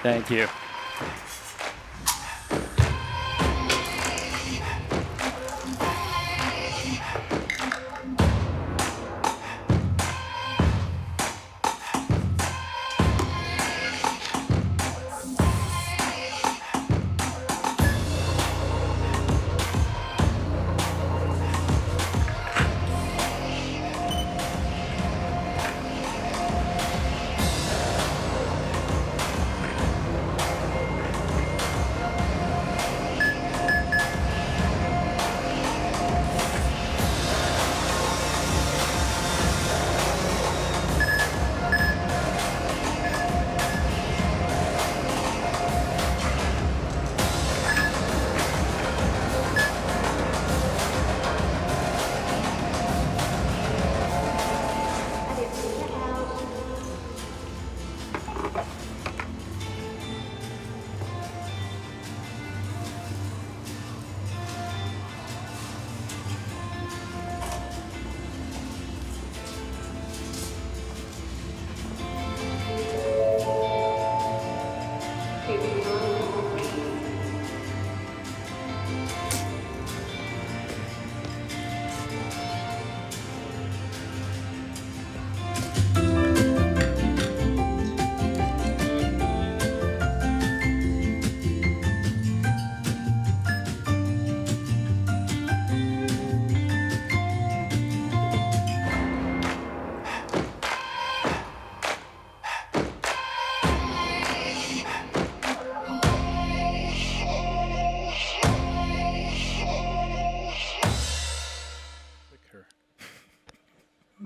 Thank you.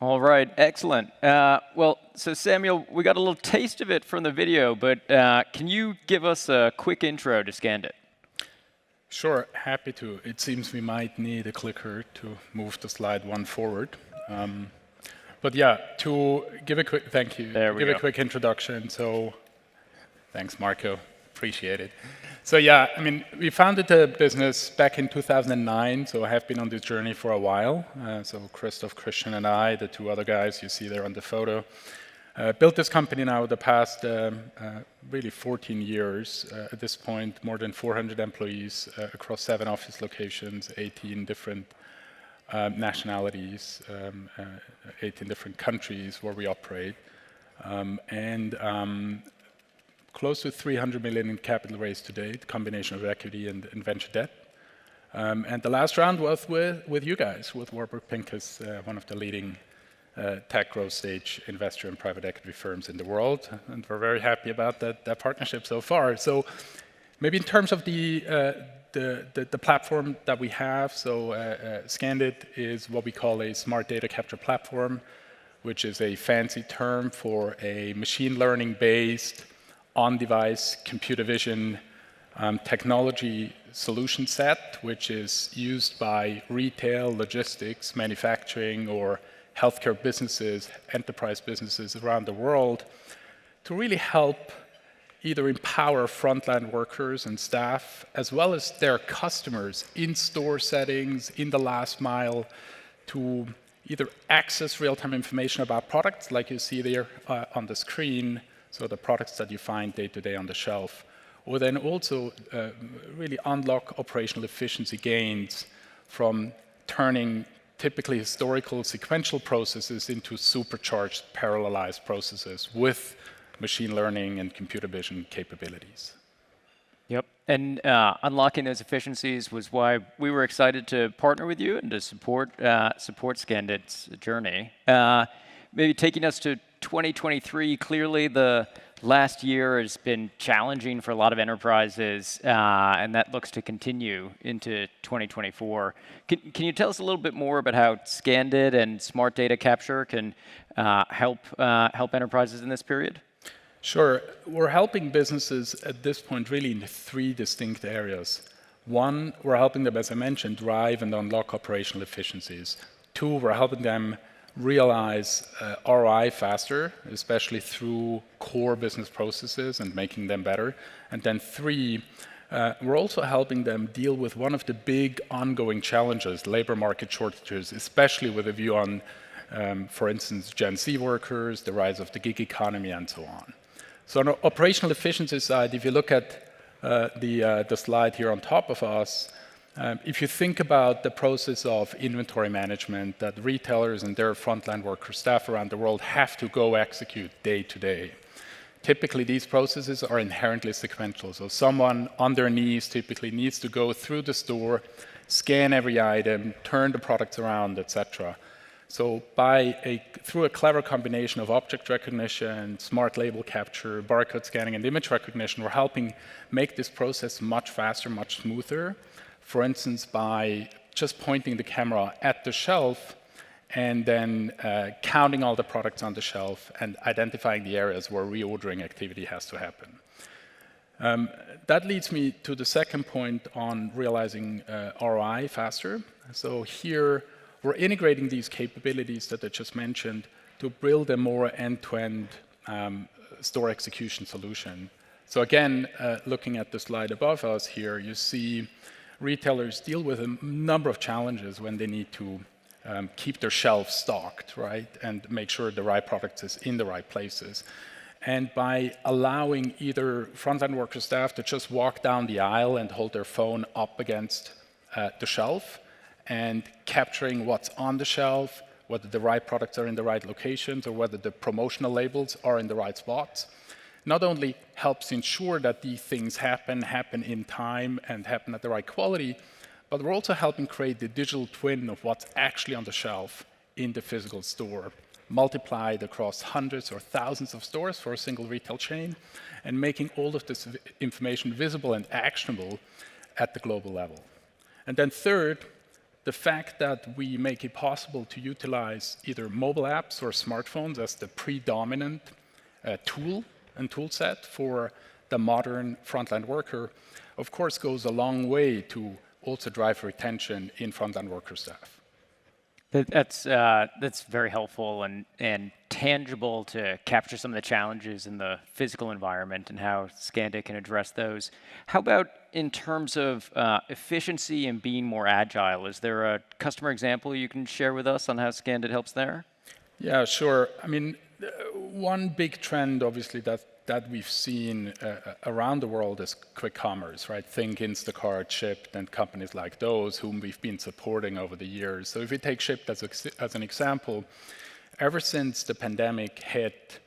All right, excellent. Well, so Samuel, we got a little taste of it from the video, but can you give us a quick intro to Scandit? Sure, happy to. It seems we might need a clicker to move the slide one forward. But yeah, to give a quick, thank you. Give a quick introduction. So, thanks, Marco. Appreciate it. So yeah, I mean, we founded the business back in 2009, so I have been on this journey for a while. So Christoph, Christian, and I, the two other guys you see there on the photo, built this company now the past really 14 years. At this point, more than 400 employees across 7 office locations, 18 different nationalities, 18 different countries where we operate. Close to 300 million in capital raised to date, combination of equity and venture debt. And the last round was with you guys, with Warburg Pincus, one of the leading tech growth stage investor and private equity firms in the world. And we're very happy about that partnership so far. So maybe in terms of the platform that we have, so Scandit is what we call a smart data capture platform, which is a fancy term for a machine learning based on-device computer vision technology solution set, which is used by retail, logistics, manufacturing, or healthcare businesses, enterprise businesses around the world to really help either empower frontline workers and staff, as well as their customers in store settings, in the last mile, to either access real-time information about products like you see there on the screen, so the products that you find day to day on the shelf, or then also really unlock operational efficiency gains from turning typically historical sequential processes into supercharged parallelized processes with machine learning and computer vision capabilities. Yep, and unlocking those efficiencies was why we were excited to partner with you and to support Scandit's journey. Maybe taking us to 2023, clearly the last year has been challenging for a lot of enterprises, and that looks to continue into 2024. Can you tell us a little bit more about how Scandit and smart data capture can help enterprises in this period? Sure. We're helping businesses at this point really in 3 distinct areas. 1, we're helping them, as I mentioned, drive and unlock operational efficiencies. 2, we're helping them realize ROI faster, especially through core business processes and making them better. And then 3, we're also helping them deal with one of the big ongoing challenges, labor market shortages, especially with a view on, for instance, Gen Z workers, the rise of the gig economy, and so on. So on the operational efficiency side, if you look at the slide here on top of us, if you think about the process of inventory management that retailers and their frontline workers, staff around the world have to go execute day to day. Typically, these processes are inherently sequential. So someone on their knees typically needs to go through the store, scan every item, turn the products around, etc. So through a clever combination of object recognition, smart label capture, barcode scanning, and image recognition, we're helping make this process much faster, much smoother. For instance, by just pointing the camera at the shelf and then counting all the products on the shelf and identifying the areas where reordering activity has to happen. That leads me to the second point on realizing ROI faster. So here, we're integrating these capabilities that I just mentioned to build a more end-to-end store execution solution. So again, looking at the slide above us here, you see retailers deal with a number of challenges when they need to keep their shelves stocked, right? And make sure the right product is in the right places. And by allowing either frontline worker staff to just walk down the aisle and hold their phone up against the shelf and capturing what's on the shelf, whether the right products are in the right locations or whether the promotional labels are in the right spots, not only helps ensure that these things happen in time and happen at the right quality, but we're also helping create the digital twin of what's actually on the shelf in the physical store, multiplied across hundreds or thousands of stores for a single retail chain, and making all of this information visible and actionable at the global level. And then third, the fact that we make it possible to utilize either mobile apps or smartphones as the predominant tool and tool set for the modern frontline worker, of course, goes a long way to also drive retention in frontline worker staff. That's very helpful and tangible to capture some of the challenges in the physical environment and how Scandit can address those. How about in terms of efficiency and being more agile? Is there a customer example you can share with us on how Scandit helps there? Yeah, sure. I mean, one big trend, obviously, that we've seen around the world is quick commerce, right? Think Instacart, Shipt, and companies like those whom we've been supporting over the years. So if we take Shipt as an example, ever since the pandemic hit,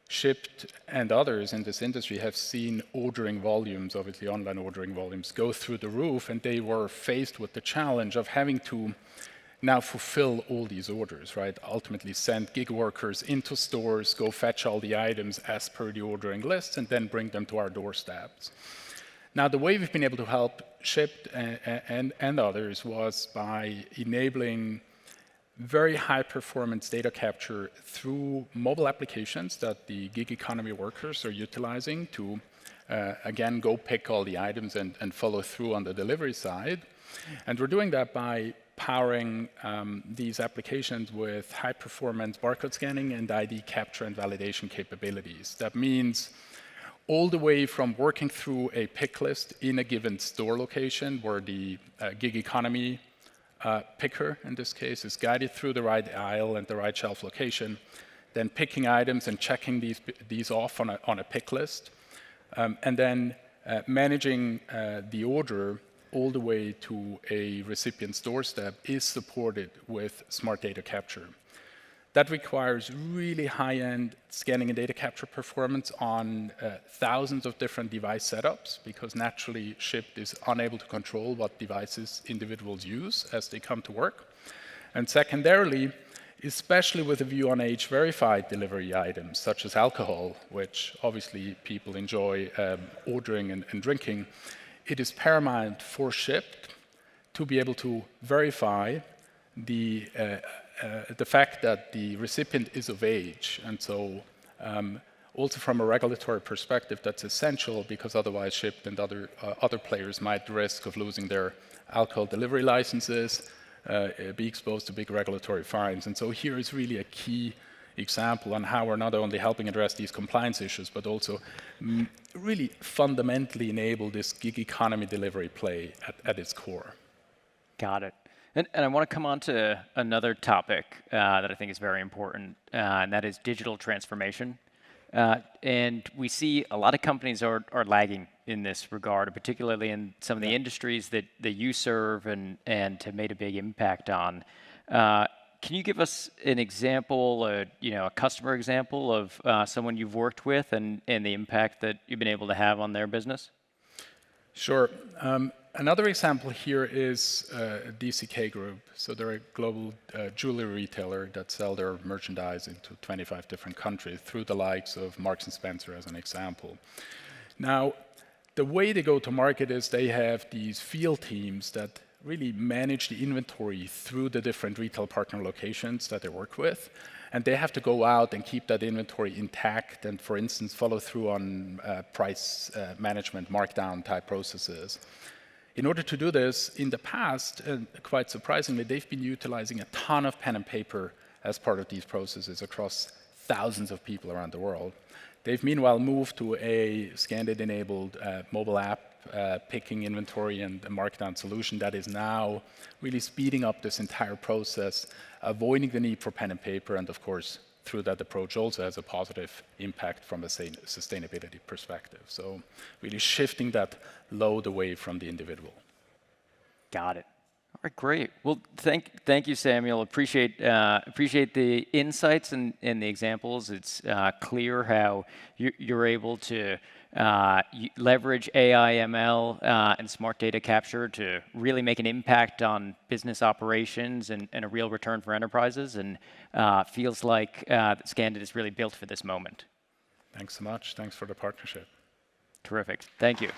Shipt and others in this industry have seen ordering volumes, obviously online ordering volumes, go through the roof, and they were faced with the challenge of having to now fulfill all these orders, right? Ultimately send gig workers into stores, go fetch all the items as per the ordering lists, and then bring them to our doorsteps. Now, the way we've been able to help Shipt and others was by enabling very high performance data capture through mobile applications that the gig economy workers are utilizing to, again, go pick all the items and follow through on the delivery side. And we're doing that by powering these applications with high-performance barcode scanning and ID capture and validation capabilities. That means all the way from working through a pick list in a given store location where the gig economy picker, in this case, is guided through the right aisle and the right shelf location, then picking items and checking these off on a pick list, and then managing the order all the way to a recipient's doorstep is supported with smart data capture. That requires really high-end scanning and data capture performance on thousands of different device setups, because naturally Shipt is unable to control what devices individuals use as they come to work. And secondarily, especially with a view on age-verified delivery items, such as alcohol, which obviously people enjoy ordering and drinking, it is paramount for Shipt to be able to verify the fact that the recipient is of age. And so also from a regulatory perspective, that's essential, because otherwise Shipt and other players might risk of losing their alcohol delivery licenses, be exposed to big regulatory fines. And so here is really a key example on how we're not only helping address these compliance issues, but also really fundamentally enable this gig economy delivery play at its core. Got it. And I want to come on to another topic that I think is very important, and that is digital transformation. And we see a lot of companies are lagging in this regard, particularly in some of the industries that you serve and have made a big impact on. Can you give us an example, a customer example of someone you've worked with and the impact that you've been able to have on their business? Sure. Another example here is DCK Group. So they're a global jewelry retailer that sell their merchandise into 25 different countries through the likes of Marks and Spencer as an example. Now, the way they go to market is they have these field teams that really manage the inventory through the different retail partner locations that they work with. And they have to go out and keep that inventory intact and, for instance, follow through on price management, markdown type processes. In order to do this, in the past, and quite surprisingly, they've been utilizing a ton of pen and paper as part of these processes across thousands of people around the world. They've meanwhile moved to a Scandit-enabled mobile app picking inventory and a markdown solution that is now really speeding up this entire process, avoiding the need for pen and paper, and of course, through that approach also has a positive impact from a sustainability perspective. So really shifting that load away from the individual. Got it. All right, great. Well, thank you, Samuel. Appreciate the insights and the examples. It's clear how you're able to leverage AI, ML, and smart data capture to really make an impact on business operations and a real return for enterprises. And feels like Scandit is really built for this moment. Thanks so much. Thanks for the partnership. Terrific. Thank you.